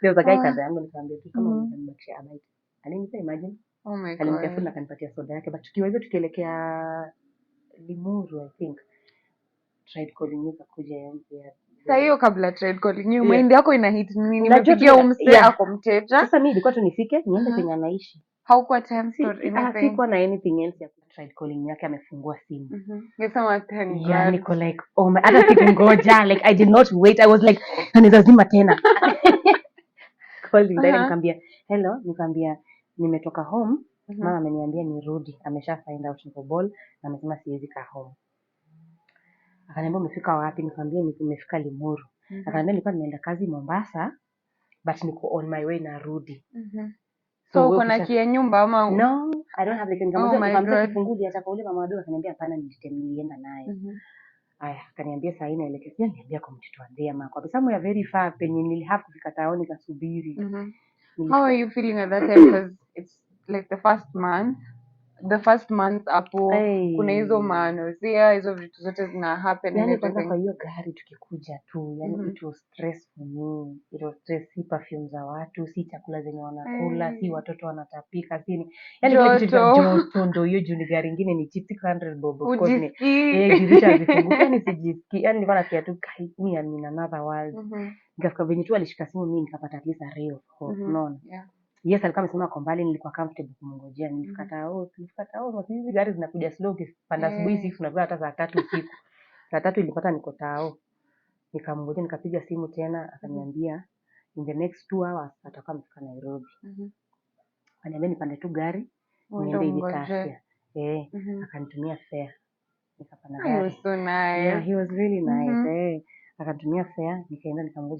There was a guy kando yangu, nikamwambia tu kama Mhm. unaweza nibakishia a bite. Alinipea, imagine. Oh my Alinipea food na god. akanipatia soda yake, but tukiwa hivyo tukielekea Limuru, I think tried calling me kakuja ya Sasa hiyo kabla trade calling you, Yeah. mind yako ina hit nini? Unajua Nimepigia tu umse yeah. ako Mteja. Sasa mimi ilikuwa tu nifike niende penye anaishi. Haukuwa tempted or anything? Sikuwa na anything else ya tried calling yake, amefungua simu. Nisema thank God. Yeah, niko like oh my, hata sikungoja like I did not wait. I was like lazima tena. Call him direct, nikamwambia hello, nikamwambia nimetoka home, mama ameniambia nirudi, amesha find out niko ball na amesema siwezi kaa home. Akaniambia umefika wapi? Nikamwambia nimefika Limuru. Akaniambia nilikuwa nimeenda kazi Mombasa but niko on my way narudi. So uko na kia nyumba ama? No, I don't have the key. Nikamwambia kifunguo ataka ule mama wadogo, akaniambia hapana, nilienda naye. Aya, akaniambia saa hii naelekea, niambia kwa mtoto wa Ndema kwa sababu ya very far penye nilihave kufika taoni kasubiri. How are you feeling at that time, because it's like the first month hapo kuna hizo maanozia hizo vitu zote zina happen, yani kwanza kwa hiyo gari tukikuja tu yani it was stress for me, it was stress. Si perfume za watu, si chakula zenye wanakula, si watoto wanatapika, si yani kile kitu cha joto ndio hiyo. Juu ni gari ingine ni cheap 600 bob, of course ni dirisha zifunguke, yani sijisikii, yani nilikuwa nasikia tu mimi in another world. Nikafika venye tu alishika simu, mimi nikapata at least a ray of hope. Unaona? Yes, alikuwa amesema kwa mbali, nilikuwa comfortable kumngojea. Nilifika hizi gari zinakuja slow, ukipanda asubuhi sifu na hata saa 3 usiku. Saa 3 ilipata niko tao. Nikamngojea, nikapiga simu tena, akaniambia in the next 2 hours atakuwa amefika Nairobi. Akaniambia nipande tu gari niende hivi Kasia. Akanitumia fare. Nikapanda gari. He was so nice. Yeah, he was really nice. Akanitumia fare, nikaenda nikamngoja